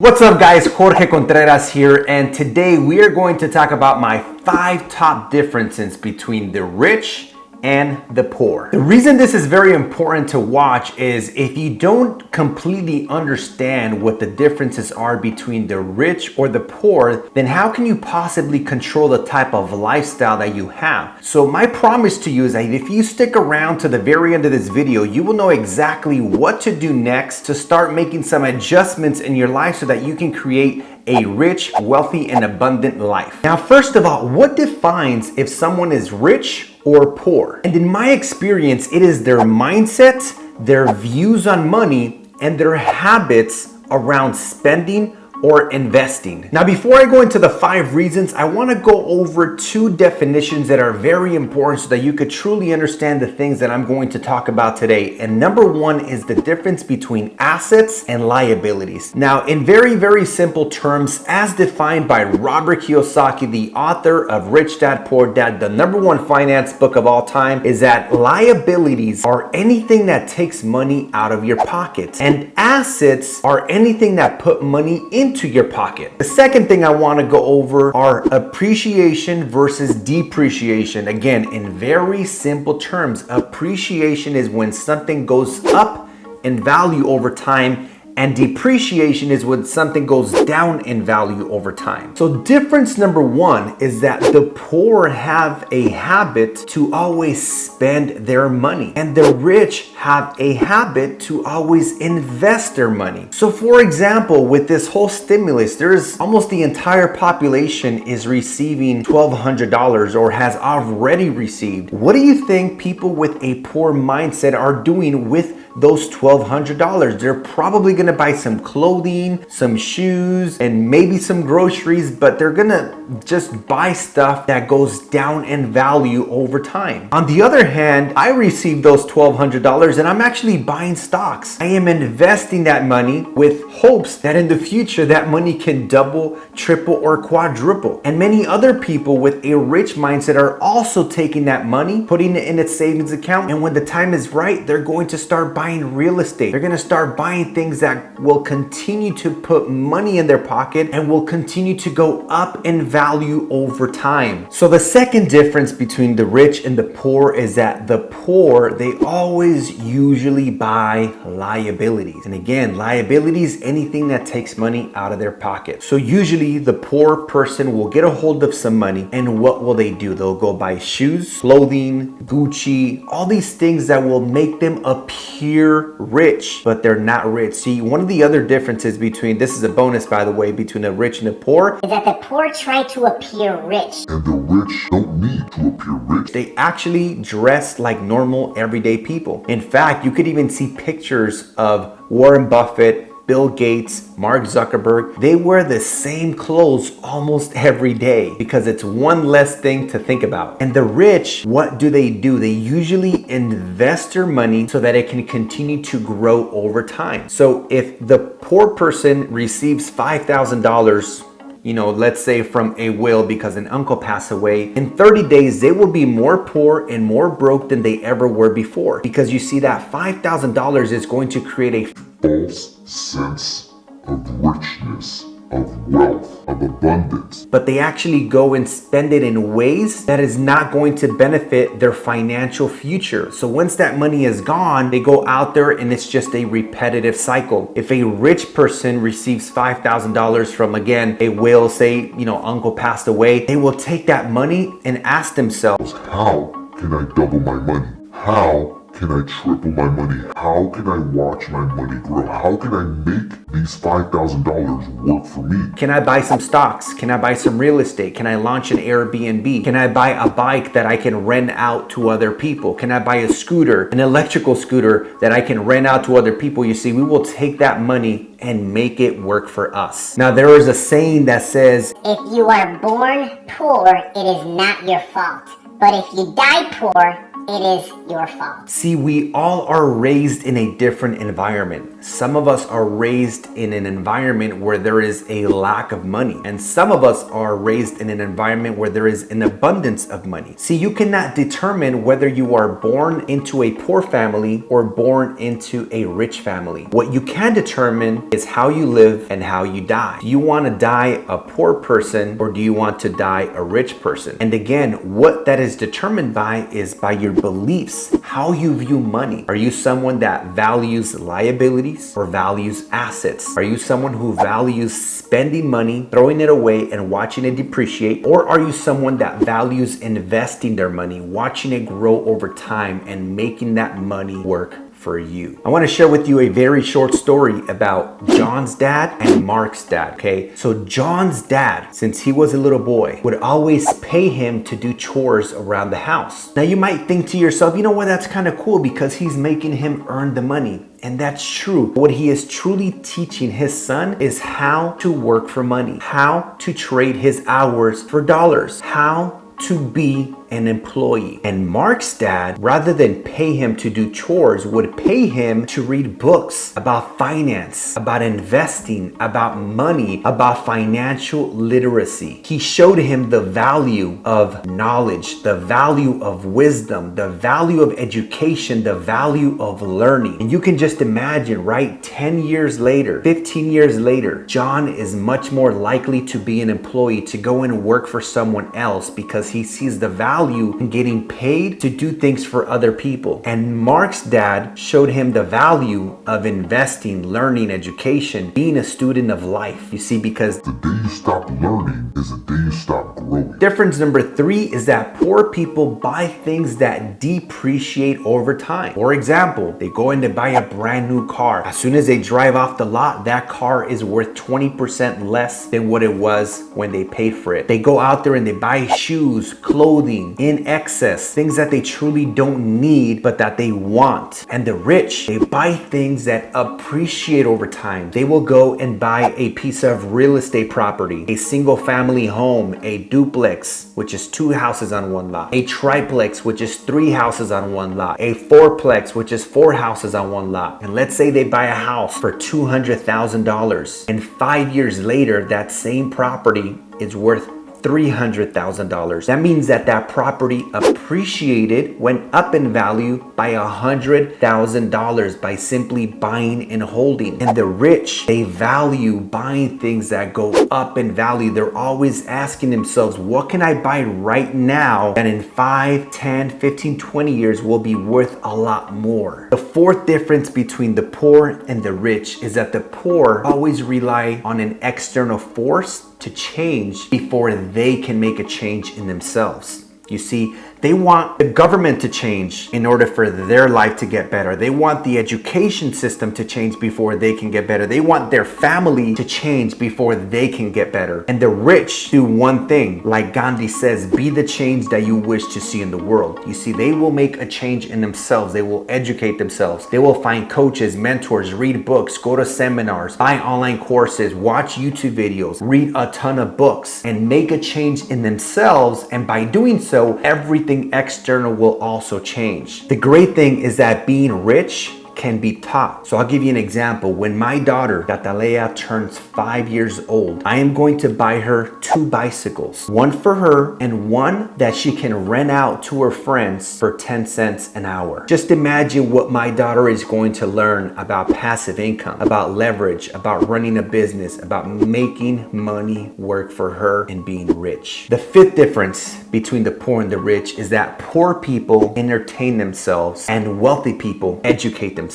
What's up guys, Jorge Contreras here, and today we are going to talk about my 5 top differences between the rich and the poor. The reason this is very important to watch is if you don't completely understand what the differences are between the rich or the poor, then how can you possibly control the type of lifestyle that you have? So my promise to you is that if you stick around to the very end of this video, you will know exactly what to do next to start making some adjustments in your life so that you can create a rich, wealthy, and abundant life. Now, first of all, what defines if someone is rich or poor? And in my experience, it is their mindset, their views on money, and their habits around spending or investing. Now, before I go into the 5 reasons, I want to go over 2 definitions that are very important so that you could truly understand the things that I'm going to talk about today. And number 1 is the difference between assets and liabilities. Now, in very, very simple terms, as defined by Robert Kiyosaki, the author of Rich Dad Poor Dad, the #1 finance book of all time, is that liabilities are anything that takes money out of your pocket, and assets are anything that put money into your pocket. The second thing I want to go over are appreciation versus depreciation. Again, in very simple terms, appreciation is when something goes up in value over time, and depreciation is when something goes down in value over time. So difference number 1 is that the poor have a habit to always spend their money, and the rich have a habit to always invest their money. So for example, with this whole stimulus, there's almost the entire population is receiving $1,200 or has already received. What do you think people with a poor mindset are doing with those $1,200? They're probably gonna buy some clothing, some shoes, and maybe some groceries, but they're gonna just buy stuff that goes down in value over time. On the other hand, I received those $1,200 and I'm actually buying stocks. I am investing that money with hopes that in the future that money can double, triple, or quadruple. And many other people with a rich mindset are also taking that money, putting it in its savings account, and when the time is right, they're going to start buying real estate. They're going to start buying things that will continue to put money in their pocket and will continue to go up in value over time. So the second difference between the rich and the poor is that the poor, they always usually buy liabilities. And again, liabilities, anything that takes money out of their pocket. So usually the poor person will get a hold of some money, and what will they do? They'll go buy shoes, clothing, Gucci, all these things that will make them appear rich, but they're not rich. See, one of the other differences between, this is a bonus by the way, between the rich and the poor, is that the poor try to appear rich. And the rich don't need to appear rich. They actually dress like normal everyday people. In fact, you could even see pictures of Warren Buffett, Bill Gates, Mark Zuckerberg. They wear the same clothes almost every day because it's one less thing to think about. And the rich, what do? They usually invest their money so that it can continue to grow over time. So if the poor person receives $5,000, let's say from a will because an uncle passed away, in 30 days, they will be more poor and more broke than they ever were before. Because you see that $5,000 is going to create a false sense of richness, of wealth, of abundance. But they actually go and spend it in ways that is not going to benefit their financial future. So once that money is gone, they go out there and it's just a repetitive cycle. If a rich person receives $5,000 from, again, a will, say, uncle passed away, they will take that money and ask themselves, how can I double my money? How can I triple my money? How can I watch my money grow? How can I make these $5,000 work for me? Can I buy some stocks? Can I buy some real estate? Can I launch an Airbnb? Can I buy a bike that I can rent out to other people? Can I buy a scooter, an electrical scooter that I can rent out to other people? You see, we will take that money and make it work for us. Now, there is a saying that says, if you are born poor, it is not your fault. But if you die poor, it is your fault. See, we all are raised in a different environment. Some of us are raised in an environment where there is a lack of money, and some of us are raised in an environment where there is an abundance of money. See, you cannot determine whether you are born into a poor family or born into a rich family. What you can determine is how you live and how you die. Do you want to die a poor person or do you want to die a rich person? And again, what that is determined by is by your beliefs, how you view money. Are you someone that values liabilities or values assets? Are you someone who values spending money, throwing it away, and watching it depreciate? Or are you someone that values investing their money, watching it grow over time and making that money work for you? I want to share with you a very short story about John's dad and Mark's dad, okay? So John's dad, since he was a little boy, would always pay him to do chores around the house. Now you might think to yourself, you know what, that's kind of cool because he's making him earn the money. And that's true. What he is truly teaching his son is how to work for money, how to trade his hours for dollars, how to be an employee. And Mark's dad, rather than pay him to do chores, would pay him to read books about finance, about investing, about money, about financial literacy. He showed him the value of knowledge, the value of wisdom, the value of education, the value of learning. And you can just imagine, right? 10 years later, 15 years later, John is much more likely to be an employee, to go and work for someone else because he sees the value in getting paid to do things for other people. And Mark's dad showed him the value of investing, learning, education, being a student of life. You see, because The day you stop learning is the day you stop growing. difference number 3 is that poor people buy things that depreciate over time. For example, they go in to buy a brand new car. As soon as they drive off the lot, that car is worth 20% less than what it was when they paid for it. They go out there and they buy shoes, clothing in excess, things that they truly don't need but that they want. And the rich, they buy things that appreciate over time. They will go and buy a piece of real estate property, a single family home, a duplex, which is 2 houses on one lot, a triplex, which is 3 houses on one lot, a fourplex, which is 4 houses on one lot. And let's say they buy a house for $200,000, and 5 years later that same property is worth $300,000. That means that that property appreciated, went up in value by $100,000 by simply buying and holding. And the rich, they value buying things that go up in value. They're always asking themselves, what can I buy right now that in 5, 10, 15, 20 years will be worth a lot more? The fourth difference between the poor and the rich is that the poor always rely on an external force to change before they can make a change in themselves. You see, they want the government to change in order for their life to get better. They want the education system to change before they can get better. They want their family to change before they can get better. And the rich do one thing, like Gandhi says, be the change that you wish to see in the world. You see, they will make a change in themselves. They will educate themselves. They will find coaches, mentors, read books, go to seminars, buy online courses, watch YouTube videos, read a ton of books, and make a change in themselves. And by doing so, everything external will also change. The great thing is that being rich can be taught. So I'll give you an example. When my daughter, Catalea, turns 5 years old, I am going to buy her 2 bicycles. One for her and one that she can rent out to her friends for 10 cents an hour. Just imagine what my daughter is going to learn about passive income, about leverage, about running a business, about making money work for her and being rich. The fifth difference between the poor and the rich is that poor people entertain themselves and wealthy people educate themselves.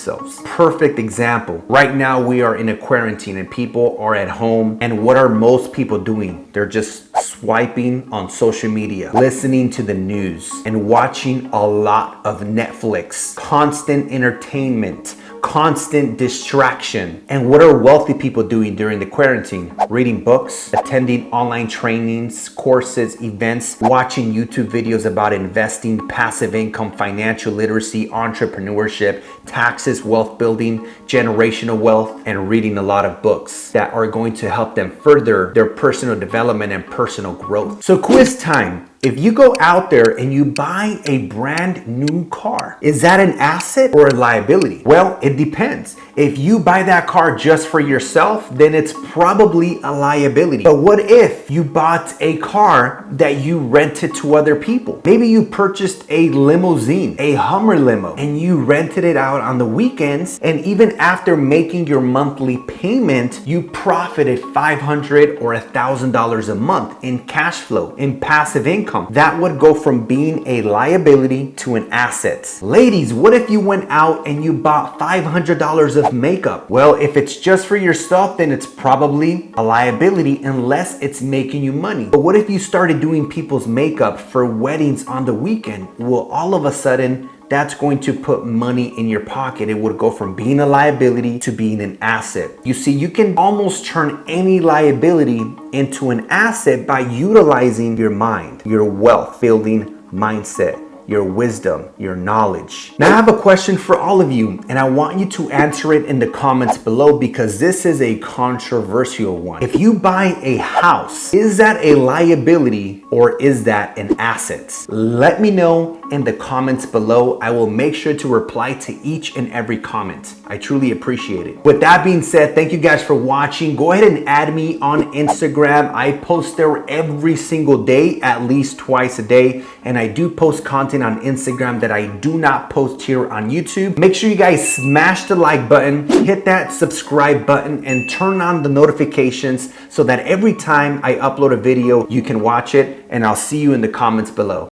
Perfect example. Right now we are in a quarantine and people are at home, and what are most people doing? They're just swiping on social media, listening to the news, and watching a lot of Netflix. Constant entertainment, constant distraction. And what are wealthy people doing during the quarantine? Reading books, attending online trainings, courses, events, watching YouTube videos about investing, passive income, financial literacy, entrepreneurship, taxes, wealth building, generational wealth, and reading a lot of books that are going to help them further their personal development and personal growth. So quiz time. If you go out there and you buy a brand new car, is that an asset or a liability? Well, it depends. If you buy that car just for yourself, then it's probably a liability. But what if you bought a car that you rented to other people? Maybe you purchased a limousine, a Hummer limo, and you rented it out on the weekends, and even after making your monthly payment, you profited $500 or $1,000 a month in cash flow, in passive income. That would go from being a liability to an asset. Ladies, what if you went out and you bought $500 of makeup? Well, if it's just for yourself, then it's probably a liability unless it's making you money. But what if you started doing people's makeup for weddings on the weekend? Well, all of a sudden, that's going to put money in your pocket. It would go from being a liability to being an asset. You see, you can almost turn any liability into an asset by utilizing your mind, your wealth building mindset, your wisdom, your knowledge. Now I have a question for all of you, and I want you to answer it in the comments below because this is a controversial one. If you buy a house, is that a liability or is that an asset? Let me know in the comments below. I will make sure to reply to each and every comment. I truly appreciate it. With that being said, thank you guys for watching. Go ahead and add me on Instagram. I post there every single day, at least twice a day, and I do post content on Instagram that I do not post here on YouTube. Make sure you guys smash the like button, hit that subscribe button, and turn on the notifications so that every time I upload a video, you can watch it, and I'll see you in the comments below.